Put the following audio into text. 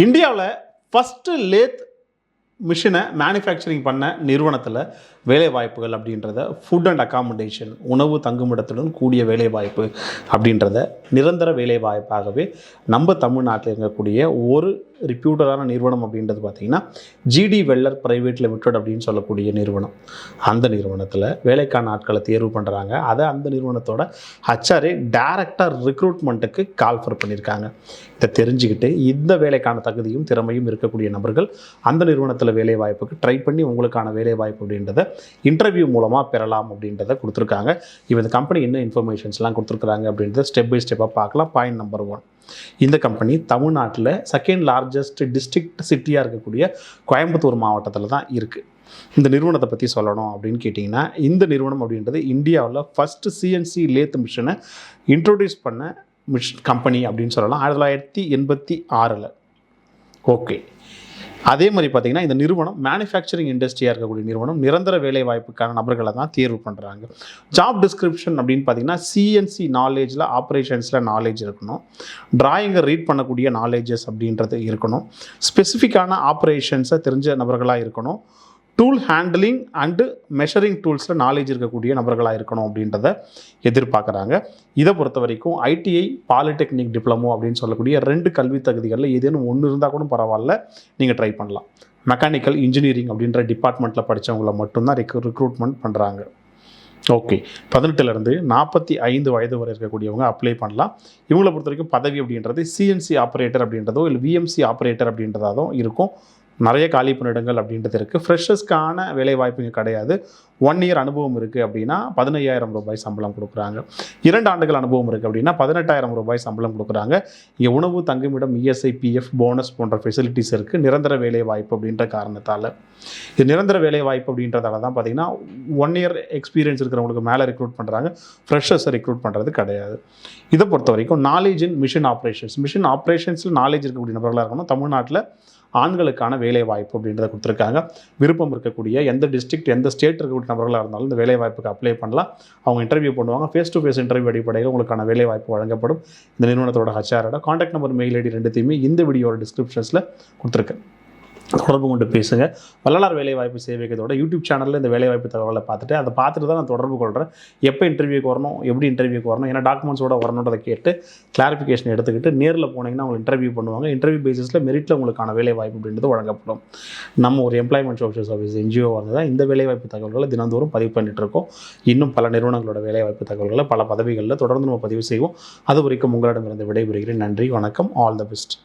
இந்தியாவில் first lathe மிஷினை manufacturing பண்ண நிறுவனத்தில் வேலைவாய்ப்புகள் அப்படின்றத ஃபுட் அண்ட் அக்காமடேஷன் உணவு தங்குமிடத்துடன் கூடிய வேலைவாய்ப்பு அப்படின்றத நிரந்தர வேலைவாய்ப்பாகவே நம்ம தமிழ்நாட்டில் இருக்கக்கூடிய ஒரு ரிப்யூட்டரான நிறுவனம் அப்படின்றது பார்த்திங்கன்னா ஜிடி வெல்லர் பிரைவேட் லிமிடெட் அப்படின்னு சொல்லக்கூடிய நிறுவனம். அந்த நிறுவனத்தில் வேலைக்கான ஆட்களை தேர்வு பண்ணுறாங்க. அதை அந்த நிறுவனத்தோட ஹச்ஆர்ஏ டைரக்டாக ரிக்ரூட்மெண்ட்டுக்கு கால்ஃபர் பண்ணியிருக்காங்க. இதை தெரிஞ்சுக்கிட்டு இந்த வேலைக்கான தகுதியும் திறமையும் இருக்கக்கூடிய நபர்கள் அந்த நிறுவனத்தில் வேலை வாய்ப்புக்கு ட்ரை பண்ணி உங்களுக்கான வேலை வாய்ப்பு அப்படின்றத இன்டர்வியூ மூலமாக பெறலாம் அப்படின்றத கொடுத்துருக்காங்க. இப்போ இந்த கம்பெனி என்ன இன்ஃபர்மேஷன்ஸ்லாம் கொடுத்துருக்குறாங்க அப்படின்றத ஸ்டெப் பை ஸ்டெப்பாக பார்க்கலாம். பாயிண்ட் நம்பர் 1, இந்த கம்பெனி தமிழ்நாட்டில் செகண்ட் லார்ஜஸ்ட் டிஸ்ட்ரிக்ட் சிட்டியாக இருக்கக்கூடிய கோயம்புத்தூர் மாவட்டத்தில் தான் இருக்குது. இந்த நிறுவனத்தை பற்றி சொல்லணும் அப்படின்னு கேட்டிங்கன்னா, இந்த நிறுவனம் அப்படின்றது இந்தியாவில் ஃபஸ்ட்டு சிஎன்சி லேத் மிஷினை இன்ட்ரோடியூஸ் பண்ண கம்பெனி அப்படின்னு சொல்லலாம் 1986. ஓகே, அதே மாதிரி பார்த்திங்கன்னா இந்த நிறுவனம் மேனுஃபேக்சரிங் இண்டஸ்ட்ரியாக இருக்கக்கூடிய நிறுவனம். நிரந்தர வேலை வாய்ப்புக்கான நபர்களை தான் தேர்வு பண்ணுறாங்க. ஜாப் டிஸ்கிரிப்ஷன் அப்படின்னு பார்த்திங்கன்னா சிஎன்சி நாலேஜில் ஆப்ரேஷன்ஸில் நாலேஜ் இருக்கணும், டிராயிங்கை ரீட் பண்ணக்கூடிய நாலேஜஸ் அப்படின்றது இருக்கணும், ஸ்பெசிஃபிக்கான ஆப்ரேஷன்ஸை தெரிஞ்ச நபர்களாக இருக்கணும், டூல் ஹேண்ட்லிங் அண்டு மெஷரிங் டூல்ஸில் நாலேஜ் இருக்கக்கூடிய நபர்களாக இருக்கணும் அப்படின்றத எதிர்பார்க்குறாங்க. இதை பொறுத்த வரைக்கும் ஐடிஐ பாலிடெக்னிக் டிப்ளமோ அப்படின்னு சொல்லக்கூடிய 2 கல்வி தகுதிகளில் ஏதேனும் ஒன்று இருந்தால் கூட பரவாயில்ல, நீங்கள் ட்ரை பண்ணலாம். மெக்கானிக்கல் இன்ஜினியரிங் அப்படின்ற டிபார்ட்மெண்ட்டில் படித்தவங்களை மட்டும்தான் ரிக்ரூட்மெண்ட் பண்ணுறாங்க. ஓகே, 18லேருந்து 45 வயது வரை இருக்கக்கூடியவங்க அப்ளை பண்ணலாம். இவங்களை பொறுத்த வரைக்கும் பதவி அப்படின்றது சிஎன்சி ஆப்ரேட்டர் அப்படின்றதோ இல்லை விஎம்சி ஆப்ரேட்டர் அப்படின்றதாகவும் இருக்கும். நிறைய காலி பணியிடங்கள் அப்படின்றது இருக்குது. ஃப்ரெஷர்ஸ்க்கான வேலை வாய்ப்புங்க கிடையாது. 1 இயர் அனுபவம் இருக்குது அப்படின்னா 15,000 ரூபாய் சம்பளம் கொடுக்குறாங்க. 2 ஆண்டுகள் அனுபவம் இருக்குது அப்படின்னா 18,000 ரூபாய் சம்பளம் கொடுக்குறாங்க. இங்கே உணவு தங்குமிடம் இஎஸ்ஐ பிஎஃப் போனஸ் போன்ற ஃபெசிலிட்டிஸ் இருக்குது. நிரந்தர வேலை வாய்ப்பு அப்படின்ற காரணத்தால் இது நிரந்தர வேலை வாய்ப்பு அப்படின்றதால தான் பார்த்திங்கன்னா 1 இயர் எக்ஸ்பீரியன்ஸ் இருக்கிறவங்களுக்கு மேலே ரெக்ரூட் பண்ணுறாங்க. ஃப்ரெஷர்ஸை ரெக்ரூட் பண்ணுறது கிடையாது. இதை பொறுத்த வரைக்கும் நாலேஜ் இன் மிஷின் ஆப்ரேஷன்ஸில் நாலேஜ் இருக்கக்கூடிய நபர்களாக இருக்கணும். தமிழ்நாட்டில் ஆண்களுக்கான வேலை வாய்ப்பு அப்படின்றத கொடுத்துருக்காங்க. விருப்பம் இருக்கக்கூடிய எந்த டிஸ்ட்ரிக்ட் எந்த ஸ்டேட் இருக்கக்கூடிய நபர்களாக இருந்தாலும் இந்த வேலை வாய்ப்புக்கு அப்ளை பண்ணலாம். அவங்க இன்டர்வியூ பண்ணுவாங்க. ஃபேஸ் டு ஃபேஸ் இன்டர்வியூ அடிப்படையில் உங்களுக்கான வேலை வாய்ப்பு வழங்கப்படும். இந்த நிறுவனத்தோட ஹச்ஆரோட கான்டாக்ட் நம்பர், மெயில் ஐடி ரெண்டுத்தையுமே இந்த வீடியோட டிஸ்கிரிப்ஷன்ஸில் கொடுத்துருக்கேன். தொடர்பு கொண்டு பேசுங்க. வள்ளலார் வேலைவாய்ப்பு சேவைக்கத்தோட யூடியூப் சேனலில் இந்த வேலைவாய்ப்பு தகவலை பார்த்துட்டு தான் நான் தொடர்பு கொள்கிறேன். எப்போ இன்டர்வியூக்கு வரணும், எப்படி இன்டர்வியூக்கு வரணும், ஏன்னா டாக்குமெண்ட்ஸோட வரணுன்றதை கேட்டு கிளாரிஃபிகேஷன் எடுத்துக்கிட்டு நேரில் போனீங்கன்னா அவங்க இன்டர்வியூ பண்ணுவாங்க. இன்டர்வியூ பேசிஸில் மெரிட்டில் உங்களுக்கான வேலைவாய்ப்பு அப்படின்றது வழங்கப்படும். நம்ம ஒரு எம்ப்ளாய்மெண்ட் சோஷியல் சர்வீஸ் என்ஜிஓ வந்து தான் இந்த வேலைவாய்ப்பு தகவல்களை தினந்தோறும் பதிவு பண்ணிட்டு இருக்கோம். இன்னும் பல நிறுவனங்களோட வேலைவாய்ப்பு தகவல்களை பல பதவிகளில் தொடர்ந்து நம்ம பதிவு செய்வோம். அது வரைக்கும் உங்களிடமிருந்து விடைபெறுகிறேன். நன்றி, வணக்கம், ஆல் த பெஸ்ட்.